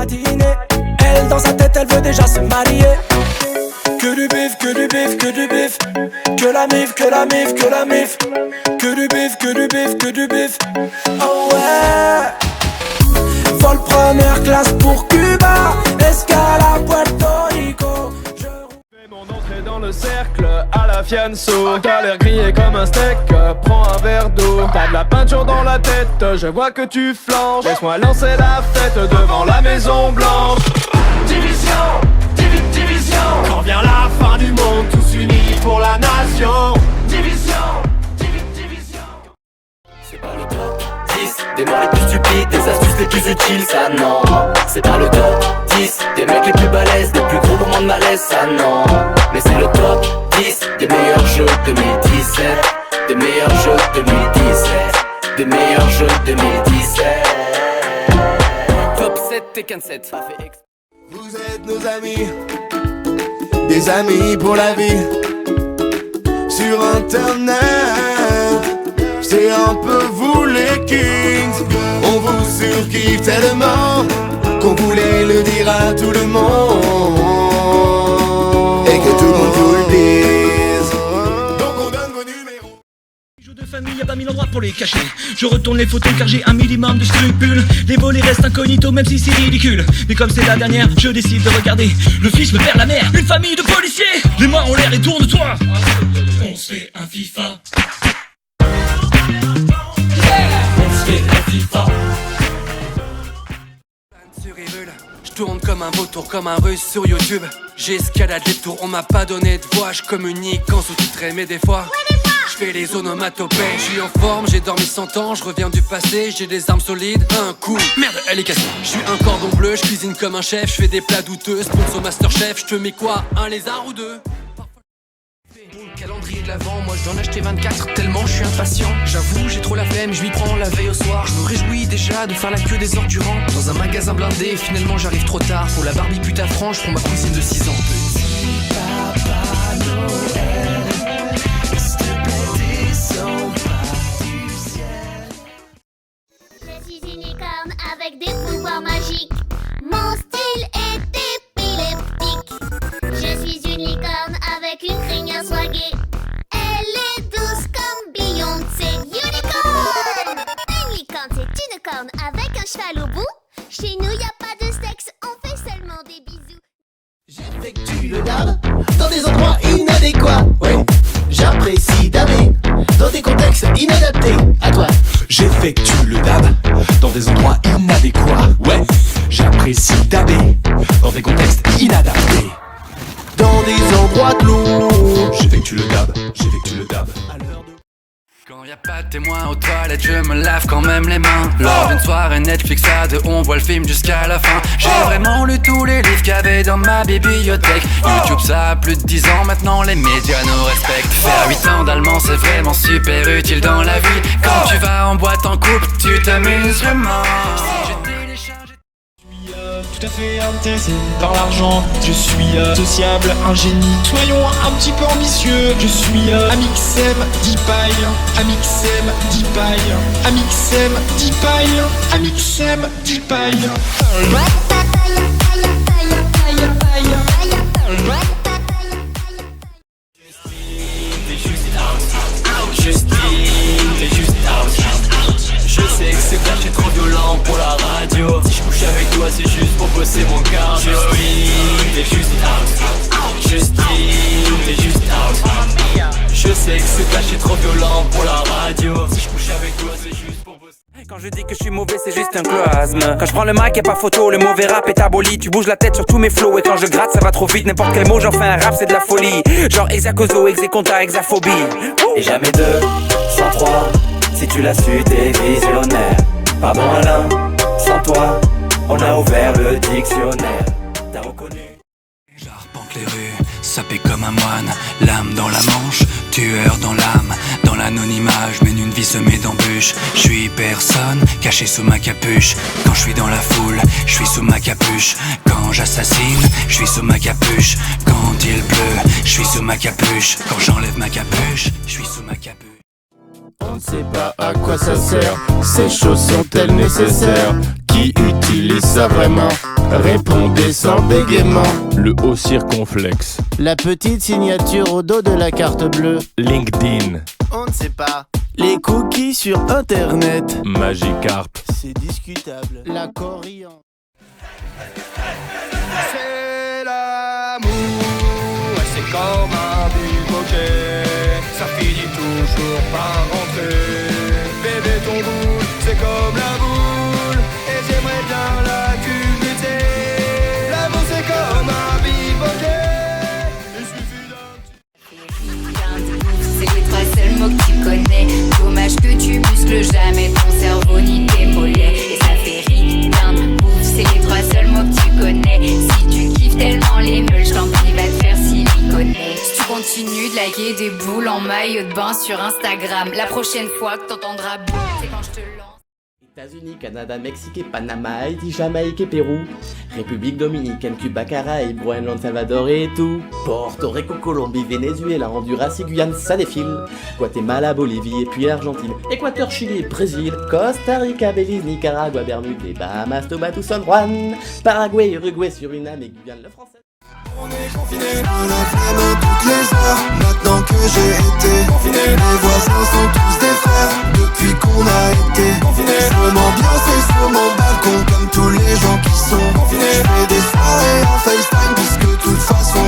matinée. Elle dans sa tête elle veut déjà se marier. Que du bif, que du bif, que du bif. Que la mif, que la mif, que la mif. Que du bif, que du bif, que du bif. Oh ouais. Vol première classe pour Cuba. Escale à Puerto Rico. Mon entrée dans le cercle à la fianso. T'as l'air grillé comme un steak, prends un verre d'eau. T'as de la peinture dans la tête, je vois que tu flanches. Laisse-moi lancer la fête devant la Maison Blanche. Division, division. Quand vient la fin du monde, tous unis pour la nation. Division, division. C'est pas le top 10 des morts les plus stupides, des astuces les plus utiles, ça non. C'est pas le top 10 des mecs les plus balèzes, des plus gros moments de malaise, ça non. Mais c'est le top 10 des meilleurs jeux 2017. Des meilleurs jeux 2017. Des meilleurs jeux 2017. Top 7 Tekken 7. Vous êtes nos amis, des amis pour la vie. Sur internet, c'est un peu vous les kings. On vous surkiffe tellement qu'on voulait le dire à tout le monde. Et que tout le monde vous le dise. Donc on donne vos numéros. Jeux de famille, y'a pas mille endroits pour les cacher. Je retourne les photos car j'ai un minimum de scrupules. Les volets restent incognito même si c'est ridicule. Mais comme c'est la dernière, je décide de regarder le fils, le père, la mère, une famille de policiers. Les mains en l'air et tourne-toi. On se fait un FIFA. On se fait un FIFA. Je tourne comme un vautour, comme un russe sur YouTube. J'escalade les tours, on m'a pas donné de voix. Je communique en sous-titré mais des fois je fais les onomatopées. Je suis en forme, j'ai dormi 100 ans. Je reviens du passé, j'ai des armes solides. Un coup, merde, elle est cassée. Je suis un cordon bleu, je cuisine comme un chef. Je fais des plats douteux, sponsor Masterchef. Je te mets quoi, un lézard ou deux? Pour le calendrier de l'avant, moi je dois en acheter 24 tellement je suis impatient. J'avoue j'ai trop la flemme, je m'y prends la veille au soir. Je me réjouis déjà de faire la queue des heures durant dans un magasin blindé, finalement j'arrive trop tard. Pour la Barbie pute à frange, pour ma cousine de 6 ans. Petit Papa Noël, s'il te plaît descends pas du ciel. Je suis une licorne avec des pouvoirs magiques. Mon style est épileptique. Je suis une licorne avec une crinière swaguée. Elle est douce comme Beyoncé. Unicorn! Une licorne, c'est une corne avec un cheval au bout. Chez nous, y a pas de sexe, on fait seulement des bisous. J'effectue le dab dans des endroits inadéquats. Ouais, j'apprécie daber dans des contextes inadaptés. À toi. J'effectue le dab dans des endroits inadéquats. Ouais, j'apprécie daber dans des contextes inadaptés. Dans des endroits clos. J'effectue le dab, j'effectue le dab. Quand y a pas de témoin aux toilettes, je me lave quand même les mains. Lors d'une soirée Netflix à deux, on voit le film jusqu'à la fin. J'ai vraiment lu tous les livres qu'il y avait dans ma bibliothèque. YouTube ça a plus de 10 ans, maintenant les médias nous respectent. Faire 8 ans d'allemand c'est vraiment super utile dans la vie. Quand tu vas en boîte en couple, tu t'amuses vraiment. Tout à fait intéressé par l'argent. Je suis sociable, un génie. Soyons un petit peu ambitieux. Je suis Amixem, Deepaille. Amixem, Deepaille. Amixem, Deepaille. Amixem, Deepaille. Je sais que c'est clair, j'ai trop violent pour la radio. Si je couche avec toi, c'est juste pour bosser mon cardio. T'es juste out. Justine, t'es juste out. Je sais que c'est clair, j'ai trop violent pour la radio. Si je couche avec toi, c'est juste pour bosser. Quand je dis que je suis mauvais, c'est juste un clasme. Quand je prends le mic, y'a pas photo, le mauvais rap est aboli. Tu bouges la tête sur tous mes flows. Et quand je gratte, ça va trop vite. N'importe quel mot, j'en fais un rap, c'est de la folie. Genre Exacoso, Execonta, Exaphobie. Et jamais deux, sans trois. Si tu l'as su, t'es visionnaire. Pardon Alain, sans toi, on a ouvert le dictionnaire. T'as reconnu? J'arpente les rues, sapé comme un moine. L'âme dans la manche, tueur dans l'âme. Dans l'anonymat, je mène une vie semée d'embûches. Je suis personne, caché sous ma capuche. Quand je suis dans la foule, je suis sous ma capuche. Quand j'assassine, je suis sous ma capuche. Quand il pleut, je suis sous ma capuche. Quand j'enlève ma capuche, je suis sous ma capuche. On ne sait pas à quoi ça sert. Ces choses sont-elles nécessaires? Qui utilise ça vraiment? Répondez sans bégaiement. Le haut circonflexe. La petite signature au dos de la carte bleue. LinkedIn. On ne sait pas. Les cookies sur internet. Magikarp. C'est discutable. La coriandre. C'est l'amour, c'est comme un bouquet, ça finit toujours par rentrer. Bébé ton boule, c'est comme la boule, et j'aimerais bien la culbuter. L'amour c'est comme un bouquet, il suffit d'un c'est les trois seuls mots que tu connais. Dommage que tu muscles jamais ton cerveau ni tes mollets. Et ça fait rien de ouf, c'est les trois seuls mots que tu connais. Si tu kiffes tellement les meules, je t'en prie, va te faire siliconer. Si tu continues de liker des boules en maillot de bain sur Instagram, la prochaine fois que t'entendras boule, c'est quand je te lance. États-Unis, Canada, Mexique et Panama, Haïti, Jamaïque et Pérou, République Dominicaine, Cuba, Caraïbes, Groenland, Salvador et tout. Porto Rico, Colombie, Venezuela, Honduras et Guyane, ça défile. Guatemala, Bolivie et puis Argentine, Équateur, Chili, Brésil, Costa Rica, Belize, Nicaragua, Bermudes, les Bahamas, Tuvalu, San Juan, Paraguay, Uruguay, Suriname et Guyane, le français. On est confinés à la flemme toutes les heures. Maintenant que j'ai été confiné, les voisins sont tous des frères. Depuis qu'on a été confinés, je m'ambiance sur mon balcon comme tous les gens qui sont confinés. Je fais des soirées en FaceTime puisque de toute façon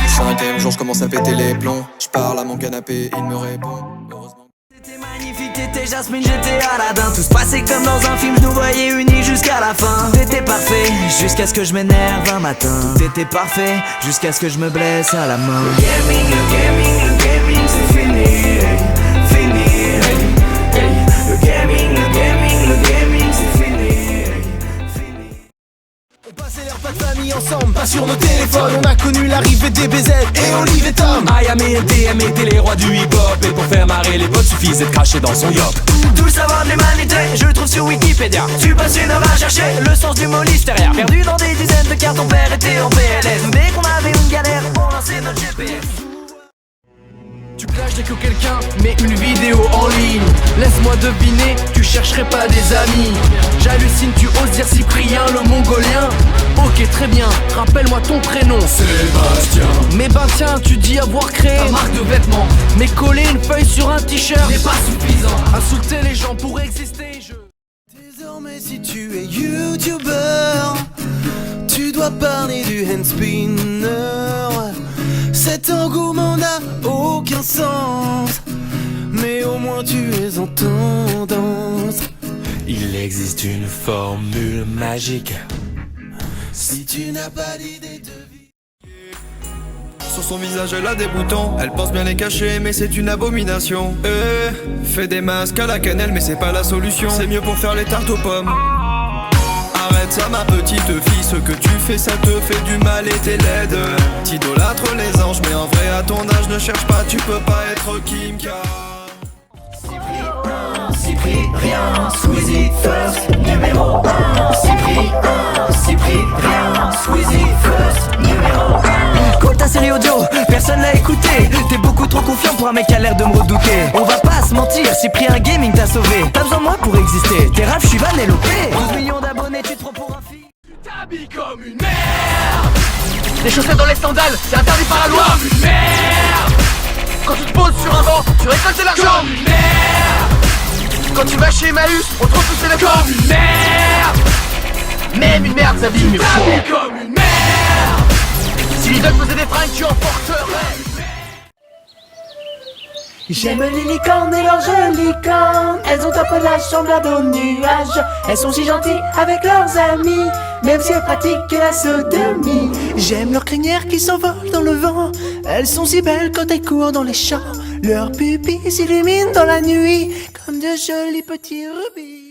je suis un game, genre je commence à péter les plombs. Je parle à mon canapé, il me répond. Heureusement. T'étais magnifique, t'étais Jasmine, j'étais Aladdin. Tout se passait comme dans un film, je nous voyais unis jusqu'à la fin. T'étais parfait, jusqu'à ce que je m'énerve un matin. T'étais parfait, jusqu'à ce que je me blesse à la main. Le gaming, c'est fini, fini, Le gaming, c'est fini, fini. On passait leur pas de famille ensemble, pas sur nos téléphones. On a connu l'arrivée des BZ et Olive et Tom. IAM et LTM étaient les rois du hip-hop. Et pour faire marrer les potes, suffisait de cracher dans son yop. Tout le savoir de l'humanité, je le trouve sur Wikipédia. Tu passes une heure à chercher le sens du mot listeria. Perdu dans des dizaines de cartes, ton père était en PLS. Nous, dès qu'on avait une galère, on lançait notre GPS. Tu clashes dès que quelqu'un met une vidéo en ligne. Laisse-moi deviner, tu chercherais pas des amis. J'hallucine, tu oses dire Cyprien le mongolien. Ok, très bien, rappelle-moi ton prénom. Sébastien. Mais ben tiens, tu dis avoir créé ta marque de vêtements. Mais coller une feuille sur un t-shirt n'est pas suffisant. Insulter les gens pour exister, Désormais si tu es youtubeur, tu dois parler du hand spinner. Cet engouement n'a aucun sens, mais au moins tu es en tendance. Il existe une formule magique. Si tu n'as pas d'idée de vie. Sur son visage elle a des boutons, elle pense bien les cacher mais c'est une abomination. Fais des masques à la cannelle mais c'est pas la solution. C'est mieux pour faire les tartes aux pommes. Arrête ça ma petite fille, ce que tu fais ça te fait du mal et t'es laide. T'idolâtres les anges mais en vrai à ton âge ne cherche pas, tu peux pas être Kim K. Cyprien, Squeezie first, numéro 1. Cyprien, Squeezie first, numéro 1. Quand ta série audio, personne l'a écouté. T'es beaucoup trop confiant pour un mec qui a l'air de me redouter. On va pas se mentir, Cyprien Gaming t'a sauvé. T'as besoin de moi pour exister, t'es rap, j'suis Van LOP. 12 millions d'abonnés, tu te prends pour un fille. Tu t'habilles comme une merde. Les chaussettes dans les sandales, c'est interdit par la loi. Comme une merde. Quand tu te poses sur un banc, tu récoltes de l'argent. Comme une merde. Quand tu vas chez Emmaüs, on te repousse les corps. Comme une merde. Même une merde, ça dit mieux. T'habilles comme une merde. Si l'idole faisait des fringues, tu en porterais. J'aime les licornes et leurs jolies cornes. Elles ont un peu la chambre à beau nuage. Elles sont si gentilles avec leurs amis, même si elles pratiquent la sodomie. J'aime leurs crinières qui s'envolent dans le vent. Elles sont si belles quand elles courent dans les champs. Leurs pupilles s'illuminent dans la nuit comme de jolis petits rubis.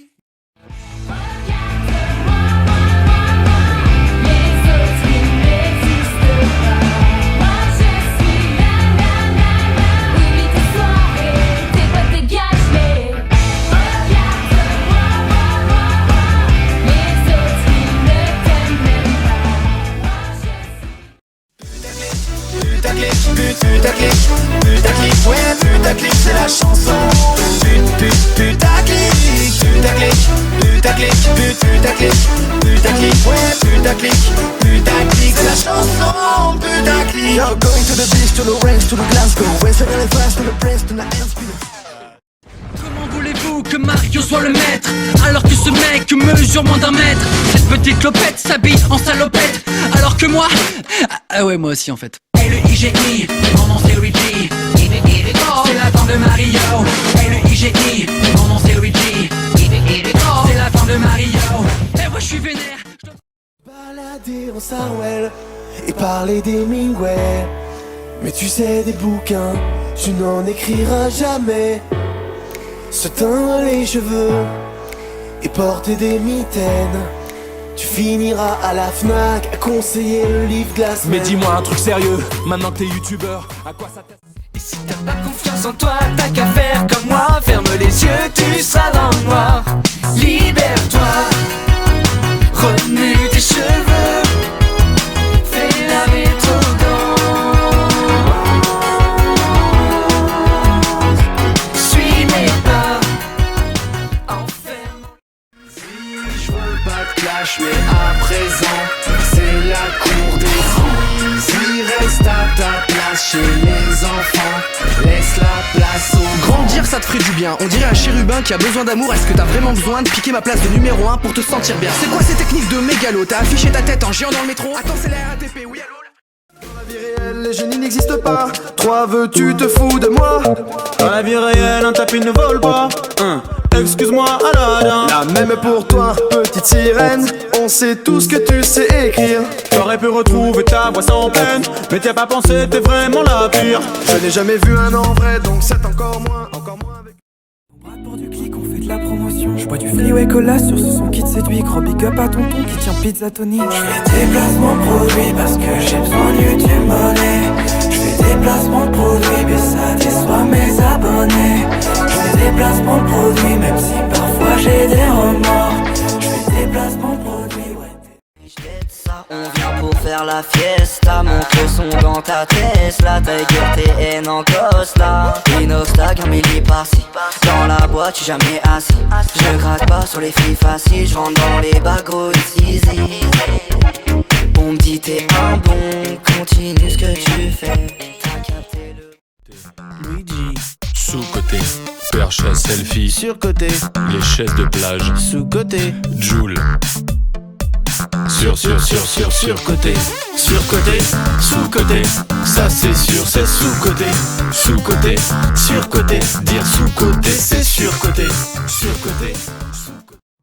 Putaclic, ouais, putaclic, c'est la chanson. Putaclic, putaclic, putaclic, c'est la chanson putaclic. Yo, going to the beach, to the range, to the Glasgow, West really fast, to the Prince, to the Comment voulez-vous que Mario soit le maître alors que ce mec mesure moins d'1 mètre? Cette petite clopette s'habille en salopette alors que moi... Ah ouais, moi aussi en fait. L-E-I-G-I, mon nom c'est Luigi. C'est la fin de Mario. L-E-I-G-I, mon nom c'est Luigi. C'est la fin de Mario. Et moi je suis vénère. Balader en Sarwell et parler des Mingway. Mais tu sais, des bouquins, tu n'en écriras jamais. Se teindre les cheveux et porter des mitaines. Tu finiras à la Fnac à conseiller le livre de la semaine. Mais dis-moi un truc sérieux, maintenant que t'es youtubeur, à quoi ça t'aide? Et si t'as pas confiance en toi, t'as qu'à faire comme moi. Ferme les yeux, tu seras dans le noir. Libère-toi, remue tes cheveux, fais laver ton danse. Suis mes pas, enferme. Je veux pas de clash, mais à présent, c'est la cour des grands. Si reste à ta place chez les enfants, laisse la place aux Grandir ça te ferait du bien, on dirait un chérubin qui a besoin d'amour. Est-ce que t'as vraiment besoin de piquer ma place de numéro 1 pour te sentir bien? C'est quoi ces techniques de mégalo? T'as affiché ta tête en géant dans le métro? Attends, c'est la RATP, oui allô? Dans la vie réelle, les génies n'existent pas. Toi veux, tu te fous de moi. Dans la vie réelle, un tapis ne vole pas. Excuse-moi, Aladdin. La même pour toi, petite sirène. On sait tout ce que tu sais écrire. T'aurais pu retrouver ta voix sans peine, mais t'y as pas pensé, t'es vraiment la pire. Je n'ai jamais vu un en vrai, donc c'est encore moins avec... On brade pour du clic, on fait de la promotion. Je bois du freeway cola sur ce son qui te séduit. Gros big up à tonton qui tient pizza Tony. Je fais des placements de produits parce que j'ai besoin de YouTube money. Je fais des placements de produits, mais ça déçoit mes abonnés. Je fais des placements de produits, même si parfois j'ai des remords. Je fais des placements de produits, ouais. On vient pour faire la fiesta, monte le son dans ta Tesla. Tiger TN en Costa, Inostack, un milli par-ci. Dans la boîte, j'suis jamais assis. Je gratte pas sur les filles faciles, j'rentre dans les bagos ici. On me dit t'es un bon, continue ce que tu fais. T'as capté le... Luigi. Sous-côté, perche à selfie. Sur-côté, les chaises de plage. sous-côté, Joule. Sur-côté. Sur-côté, sous-côté. Ça c'est sûr, c'est sous-côté. Sous-côté, sur-côté. Dire sous-côté, c'est sur-côté. Sur-côté.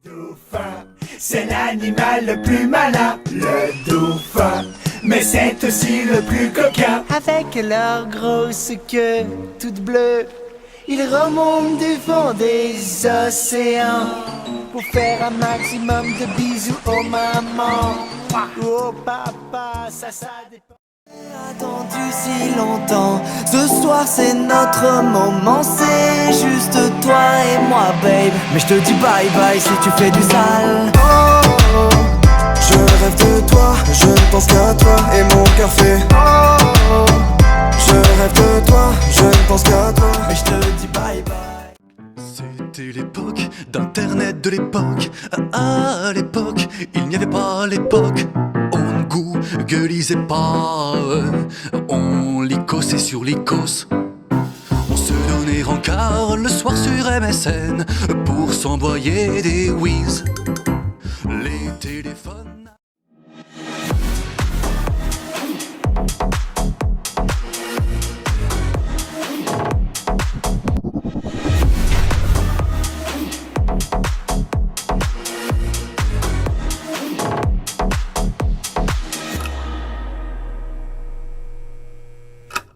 Dauphin, c'est l'animal le plus malin, le dauphin. Mais c'est aussi le plus coquin. Avec leur grosse queue toute bleue, ils remontent du fond des océans pour faire un maximum de bisous aux mamans. Oh papa, ça dépend. Attendu si longtemps, ce soir c'est notre moment, c'est juste toi et moi babe. Mais je te dis bye bye si tu fais du sale. oh, oh. Je rêve de toi, je ne pense qu'à toi et mon cœur fait oh, oh. Je rêve de toi, je ne pense qu'à toi. Mais je te dis bye bye. C'était l'époque d'internet de l'époque. À l'époque, il n'y avait pas l'époque. On ne googlisait pas, on licossait sur l'icos. On se donnait rencard le soir sur MSN pour s'envoyer des whiz. Les téléphones